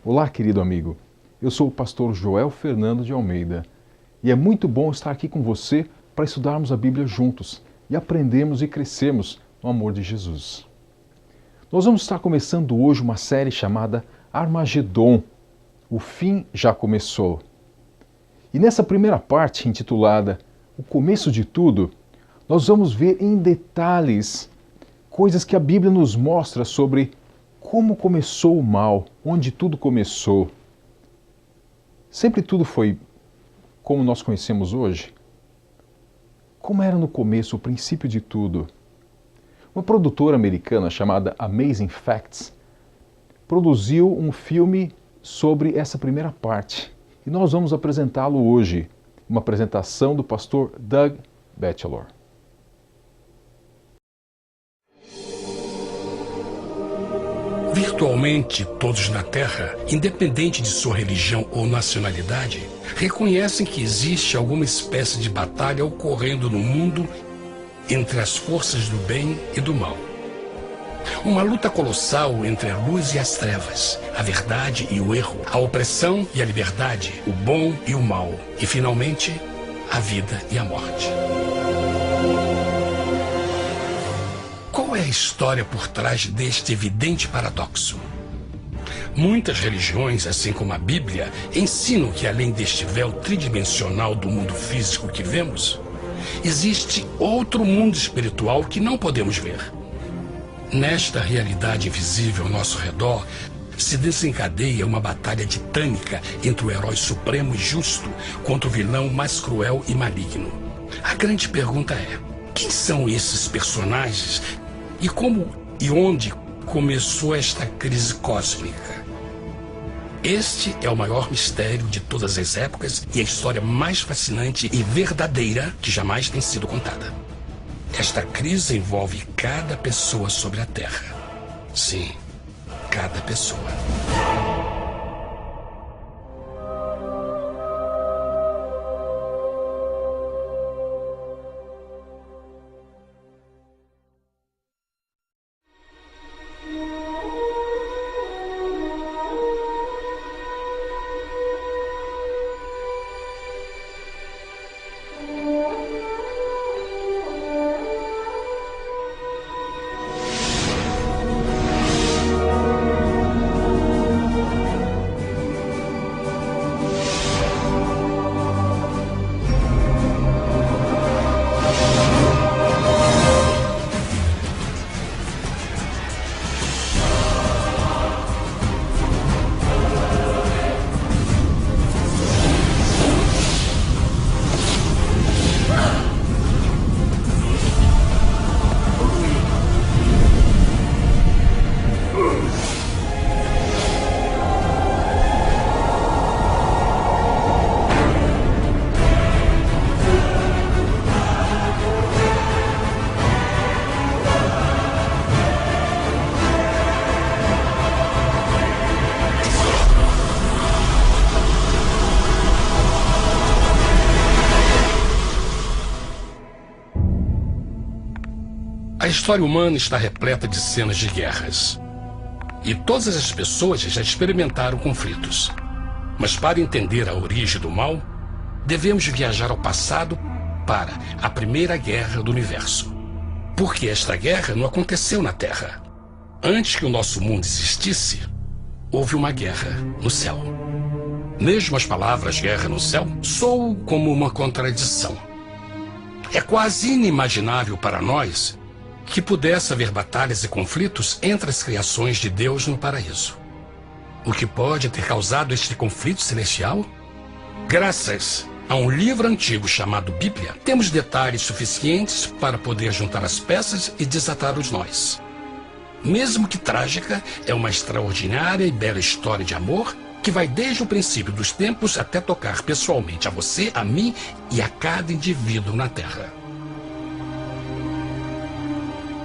Olá, querido amigo. Eu sou o pastor Joel Fernando de Almeida e é muito bom estar aqui com você para estudarmos a Bíblia juntos e aprendermos e crescermos no amor de Jesus. Nós vamos estar começando hoje uma série chamada Armagedon. O fim já começou. E nessa primeira parte, intitulada O Começo de Tudo, nós vamos ver em detalhes coisas que a Bíblia nos mostra sobre como começou o mal, onde tudo começou. Sempre tudo foi como nós conhecemos hoje? Como era no começo, o princípio de tudo? Uma produtora americana chamada Amazing Facts produziu um filme sobre essa primeira parte. E nós vamos apresentá-lo hoje, uma apresentação do pastor Doug Batchelor. Virtualmente todos na Terra, independente de sua religião ou nacionalidade, reconhecem que existe alguma espécie de batalha ocorrendo no mundo entre as forças do bem e do mal. Uma luta colossal entre a luz e as trevas, a verdade e o erro, a opressão e a liberdade, o bom e o mal, e finalmente, a vida e a morte. Qual é a história por trás deste evidente paradoxo? Muitas religiões, assim como a Bíblia, ensinam que além deste véu tridimensional do mundo físico que vemos, existe outro mundo espiritual que não podemos ver. Nesta realidade invisível ao nosso redor, se desencadeia uma batalha titânica entre o herói supremo e justo contra o vilão mais cruel e maligno. A grande pergunta é: quem são esses personagens e como e onde começou esta crise cósmica? Este é o maior mistério de todas as épocas e a história mais fascinante e verdadeira que jamais tem sido contada. Esta crise envolve cada pessoa sobre a Terra. Sim, cada pessoa. A história humana está repleta de cenas de guerras. E todas as pessoas já experimentaram conflitos. Mas para entender a origem do mal, devemos viajar ao passado para a Primeira Guerra do Universo. Porque esta guerra não aconteceu na Terra. Antes que o nosso mundo existisse, houve uma guerra no céu. Mesmo as palavras guerra no céu soam como uma contradição. É quase inimaginável para nós que pudesse haver batalhas e conflitos entre as criações de Deus no paraíso. O que pode ter causado este conflito celestial? Graças a um livro antigo chamado Bíblia, temos detalhes suficientes para poder juntar as peças e desatar os nós. Mesmo que trágica, é uma extraordinária e bela história de amor que vai desde o princípio dos tempos até tocar pessoalmente a você, a mim e a cada indivíduo na Terra.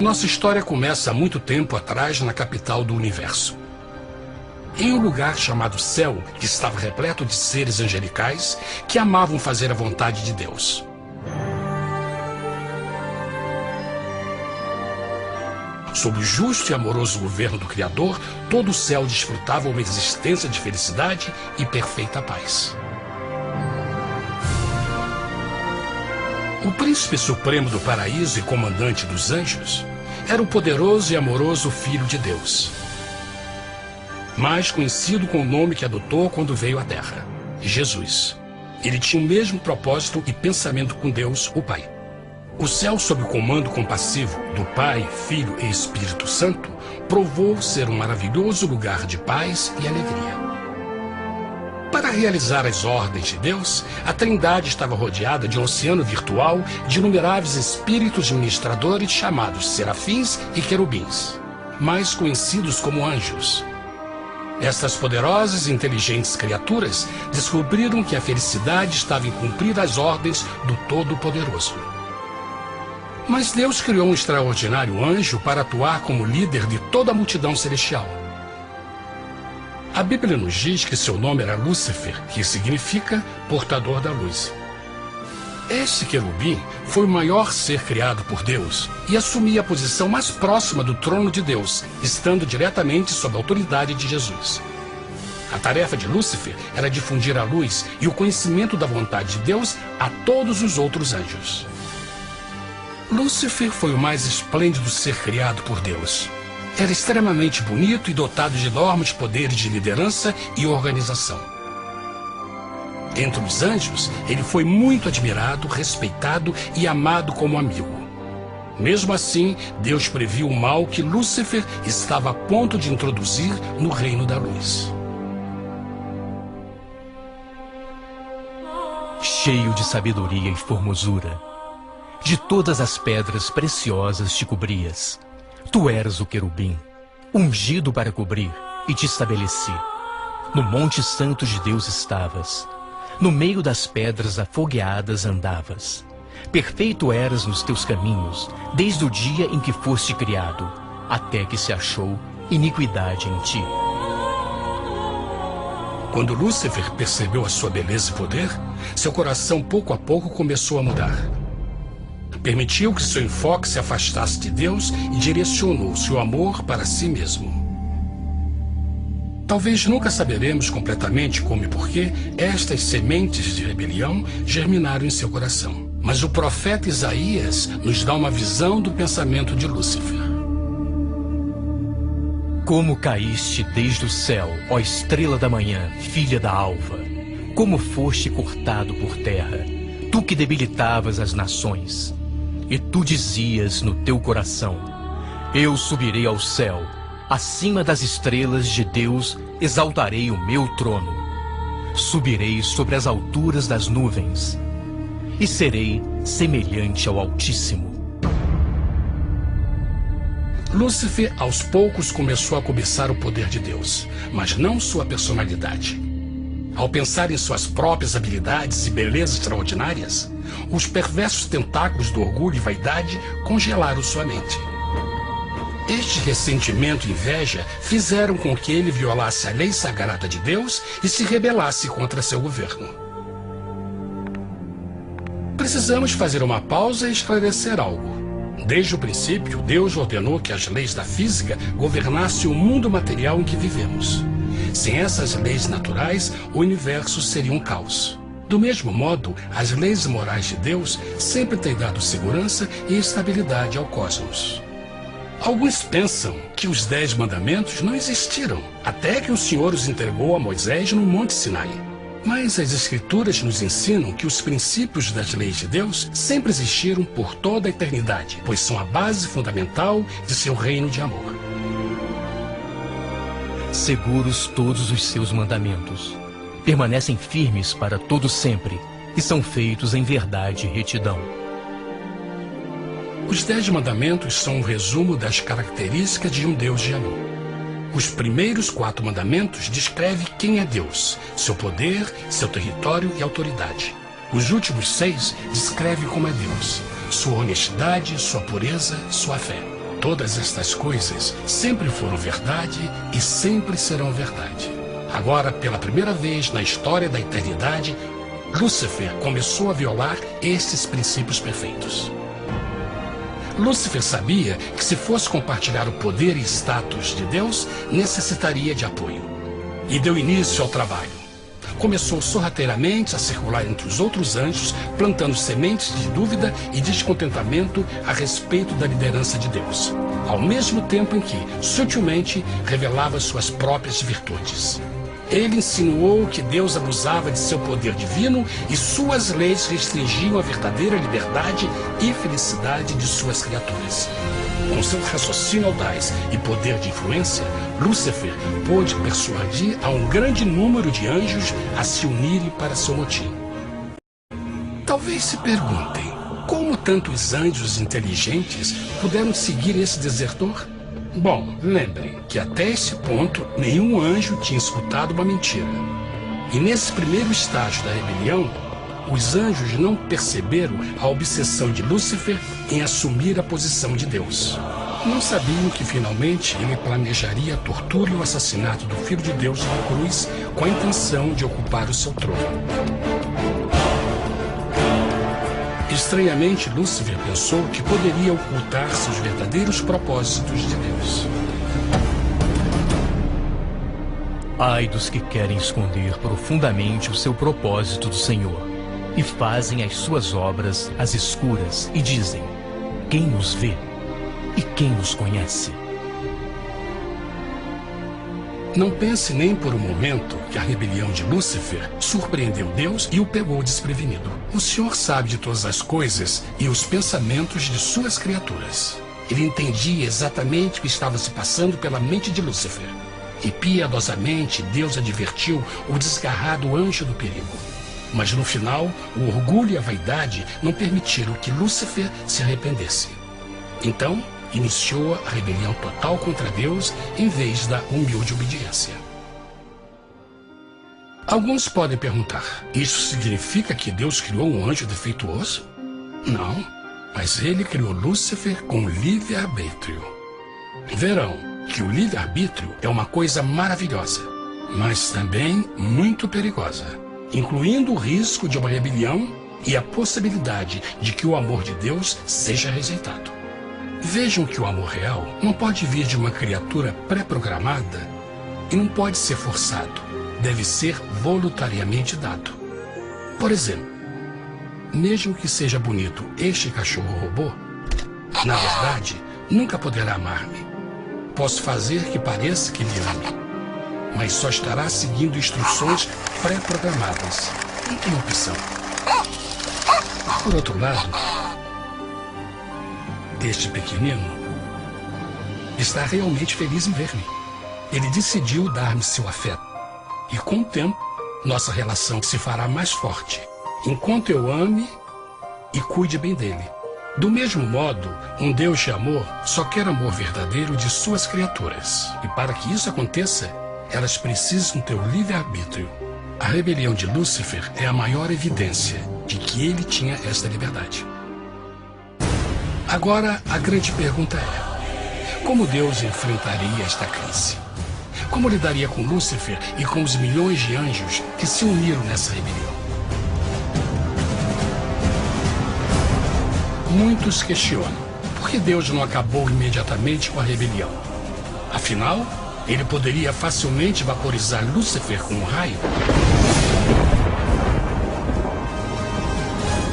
Nossa história começa há muito tempo atrás na capital do universo. Em um lugar chamado Céu, que estava repleto de seres angelicais que amavam fazer a vontade de Deus. Sob o justo e amoroso governo do Criador, todo o céu desfrutava uma existência de felicidade e perfeita paz. O príncipe supremo do paraíso e comandante dos anjos era o poderoso e amoroso Filho de Deus, mais conhecido com o nome que adotou quando veio à Terra, Jesus. Ele tinha o mesmo propósito e pensamento com Deus, o Pai. O céu, sob o comando compassivo do Pai, Filho e Espírito Santo, provou ser um maravilhoso lugar de paz e alegria. Para realizar as ordens de Deus, a Trindade estava rodeada de um oceano virtual de inumeráveis espíritos ministradores chamados serafins e querubins, mais conhecidos como anjos. Estas poderosas e inteligentes criaturas descobriram que a felicidade estava em cumprir as ordens do Todo-Poderoso. Mas Deus criou um extraordinário anjo para atuar como líder de toda a multidão celestial. A Bíblia nos diz que seu nome era Lúcifer, que significa portador da luz. Este querubim foi o maior ser criado por Deus e assumia a posição mais próxima do trono de Deus, estando diretamente sob a autoridade de Jesus. A tarefa de Lúcifer era difundir a luz e o conhecimento da vontade de Deus a todos os outros anjos. Lúcifer foi o mais esplêndido ser criado por Deus. Era extremamente bonito e dotado de enormes poderes de liderança e organização. Entre os anjos, ele foi muito admirado, respeitado e amado como amigo. Mesmo assim, Deus previu o mal que Lúcifer estava a ponto de introduzir no reino da luz. Cheio de sabedoria e formosura, de todas as pedras preciosas te cobrias. Tu eras o querubim, ungido para cobrir, e te estabeleci. No monte santo de Deus estavas. No meio das pedras afogueadas andavas. Perfeito eras nos teus caminhos, desde o dia em que foste criado, até que se achou iniquidade em ti. Quando Lúcifer percebeu a sua beleza e poder, seu coração pouco a pouco começou a mudar. Permitiu que seu enfoque se afastasse de Deus e direcionou seu amor para si mesmo. Talvez nunca saberemos completamente como e porquê estas sementes de rebelião germinaram em seu coração. Mas o profeta Isaías nos dá uma visão do pensamento de Lúcifer. Como caíste desde o céu, ó estrela da manhã, filha da alva! Como foste cortado por terra, tu que debilitavas as nações! E tu dizias no teu coração: eu subirei ao céu, acima das estrelas de Deus exaltarei o meu trono. Subirei sobre as alturas das nuvens, e serei semelhante ao Altíssimo. Lúcifer, aos poucos, começou a cobiçar o poder de Deus, mas não sua personalidade. Ao pensar em suas próprias habilidades e belezas extraordinárias, os perversos tentáculos do orgulho e vaidade congelaram sua mente. Este ressentimento e inveja fizeram com que ele violasse a lei sagrada de Deus e se rebelasse contra seu governo. Precisamos fazer uma pausa e esclarecer algo. Desde o princípio, Deus ordenou que as leis da física governassem o mundo material em que vivemos. Sem essas leis naturais, o universo seria um caos. Do mesmo modo, as leis morais de Deus sempre têm dado segurança e estabilidade ao cosmos. Alguns pensam que os 10 mandamentos não existiram, até que o Senhor os entregou a Moisés no Monte Sinai. Mas as Escrituras nos ensinam que os princípios das leis de Deus sempre existiram por toda a eternidade, pois são a base fundamental de seu reino de amor. Seguros todos os seus mandamentos, permanecem firmes para todo sempre e são feitos em verdade e retidão. Os 10 mandamentos são um resumo das características de um Deus de amor. Os primeiros 4 mandamentos descrevem quem é Deus, seu poder, seu território e autoridade. Os últimos 6 descrevem como é Deus, sua honestidade, sua pureza, sua fé. Todas estas coisas sempre foram verdade e sempre serão verdade. Agora, pela primeira vez na história da eternidade, Lúcifer começou a violar estes princípios perfeitos. Lúcifer sabia que se fosse compartilhar o poder e status de Deus, necessitaria de apoio. E deu início ao trabalho. Começou sorrateiramente a circular entre os outros anjos, plantando sementes de dúvida e descontentamento a respeito da liderança de Deus, ao mesmo tempo em que, sutilmente, revelava suas próprias virtudes. Ele insinuou que Deus abusava de seu poder divino e suas leis restringiam a verdadeira liberdade e felicidade de suas criaturas. Com seu raciocínio audaz e poder de influência, Lúcifer pôde persuadir a um grande número de anjos a se unirem para seu motim. Talvez se perguntem, como tantos anjos inteligentes puderam seguir esse desertor? Bom, lembrem que até esse ponto nenhum anjo tinha escutado uma mentira. E nesse primeiro estágio da rebelião, os anjos não perceberam a obsessão de Lúcifer em assumir a posição de Deus. Não sabiam que finalmente ele planejaria a tortura e o assassinato do Filho de Deus na cruz com a intenção de ocupar o seu trono. Estranhamente, Lúcifer pensou que poderia ocultar seus verdadeiros propósitos de Deus. Ai dos que querem esconder profundamente o seu propósito do Senhor e fazem as suas obras às escuras e dizem: quem nos vê e quem nos conhece? Não pense nem por um momento que a rebelião de Lúcifer surpreendeu Deus e o pegou desprevenido. O Senhor sabe de todas as coisas e os pensamentos de suas criaturas. Ele entendia exatamente o que estava se passando pela mente de Lúcifer. E piedosamente Deus advertiu o desgarrado anjo do perigo. Mas no final, o orgulho e a vaidade não permitiram que Lúcifer se arrependesse. Então, iniciou a rebelião total contra Deus em vez da humilde obediência. Alguns podem perguntar, isso significa que Deus criou um anjo defeituoso? Não, mas ele criou Lúcifer com livre-arbítrio. Verão que o livre-arbítrio é uma coisa maravilhosa, mas também muito perigosa, incluindo o risco de uma rebelião e a possibilidade de que o amor de Deus seja rejeitado. Vejam que o amor real não pode vir de uma criatura pré-programada e não pode ser forçado, deve ser voluntariamente dado. Por exemplo, mesmo que seja bonito este cachorro robô, na verdade, nunca poderá amar-me. Posso fazer que pareça que me ame, mas só estará seguindo instruções pré-programadas. Não tem opção. Por outro lado, este pequenino está realmente feliz em ver-me. Ele decidiu dar-me seu afeto. E com o tempo, nossa relação se fará mais forte, enquanto eu ame e cuide bem dele. Do mesmo modo, um Deus de amor só quer amor verdadeiro de suas criaturas. E para que isso aconteça, elas precisam ter o livre-arbítrio. A rebelião de Lúcifer é a maior evidência de que ele tinha esta liberdade. Agora, a grande pergunta é: como Deus enfrentaria esta crise? Como lidaria com Lúcifer e com os milhões de anjos que se uniram nessa rebelião? Muitos questionam, por que Deus não acabou imediatamente com a rebelião? Afinal, ele poderia facilmente vaporizar Lúcifer com um raio.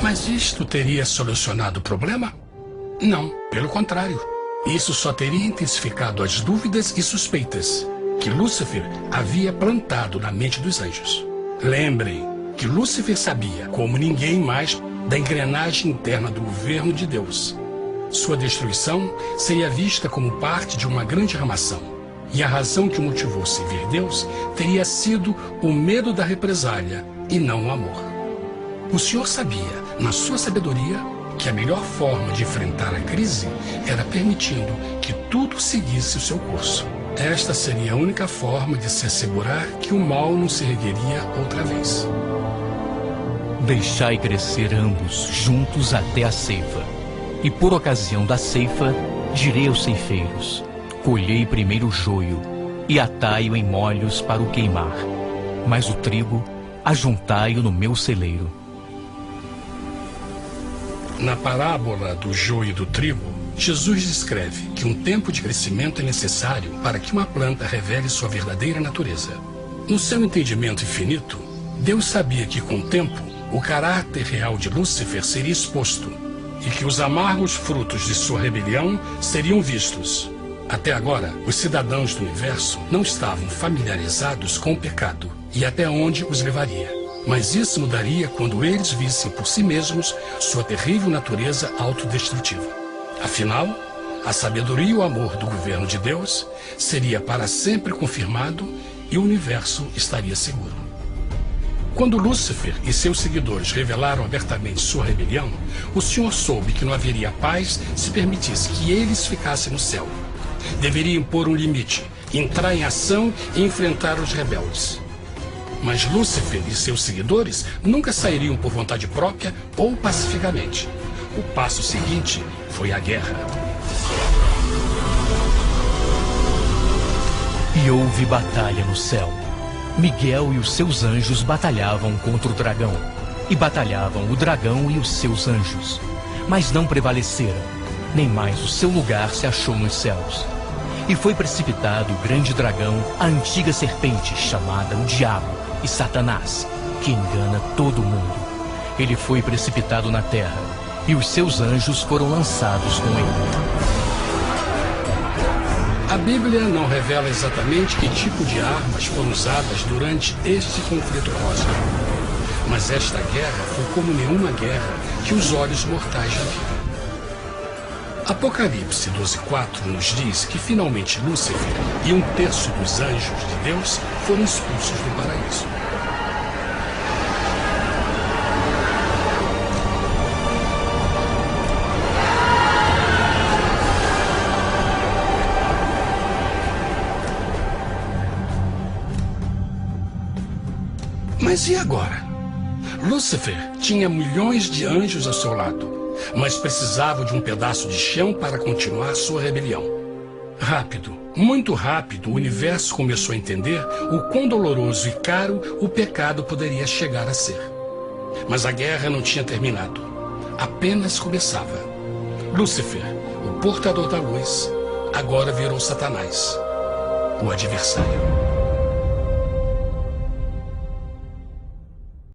Mas isto teria solucionado o problema? Não, pelo contrário. Isso só teria intensificado as dúvidas e suspeitas que Lúcifer havia plantado na mente dos anjos. Lembrem que Lúcifer sabia, como ninguém mais, da engrenagem interna do governo de Deus. Sua destruição seria vista como parte de uma grande armação. E a razão que o motivou a servir Deus teria sido o medo da represália e não o amor. O Senhor sabia, na sua sabedoria, que a melhor forma de enfrentar a crise era permitindo que tudo seguisse o seu curso. Esta seria a única forma de se assegurar que o mal não se ergueria outra vez. Deixai crescer ambos juntos até a ceifa. E por ocasião da ceifa, direi aos ceifeiros: colhei primeiro o joio e atai-o em molhos para o queimar, mas o trigo ajuntai-o no meu celeiro. Na parábola do joio e do trigo, Jesus descreve que um tempo de crescimento é necessário para que uma planta revele sua verdadeira natureza. No seu entendimento infinito, Deus sabia que, com o tempo, o caráter real de Lúcifer seria exposto e que os amargos frutos de sua rebelião seriam vistos. Até agora, os cidadãos do universo não estavam familiarizados com o pecado e até onde os levaria. Mas isso mudaria quando eles vissem por si mesmos sua terrível natureza autodestrutiva. Afinal, a sabedoria e o amor do governo de Deus seria para sempre confirmado e o universo estaria seguro. Quando Lúcifer e seus seguidores revelaram abertamente sua rebelião, o Senhor soube que não haveria paz se permitisse que eles ficassem no céu. Deveria impor um limite, entrar em ação e enfrentar os rebeldes. Mas Lúcifer e seus seguidores nunca sairiam por vontade própria ou pacificamente. O passo seguinte foi a guerra. E houve batalha no céu. Miguel e os seus anjos batalhavam contra o dragão. E batalhavam o dragão e os seus anjos. Mas não prevaleceram, nem mais o seu lugar se achou nos céus. E foi precipitado o grande dragão, a antiga serpente, chamada o Diabo e Satanás, que engana todo mundo. Ele foi precipitado na terra, e os seus anjos foram lançados com ele. A Bíblia não revela exatamente que tipo de armas foram usadas durante este conflito cósmico. Mas esta guerra foi como nenhuma guerra que os olhos mortais já viram. Apocalipse 12:4 nos diz que finalmente Lúcifer e 1/3 dos anjos de Deus foram expulsos do paraíso. Mas e agora? Lúcifer tinha milhões de anjos ao seu lado, mas precisava de um pedaço de chão para continuar sua rebelião. Rápido, muito rápido, o universo começou a entender o quão doloroso e caro o pecado poderia chegar a ser. Mas a guerra não tinha terminado, apenas começava. Lúcifer, o portador da luz, agora virou Satanás, o adversário.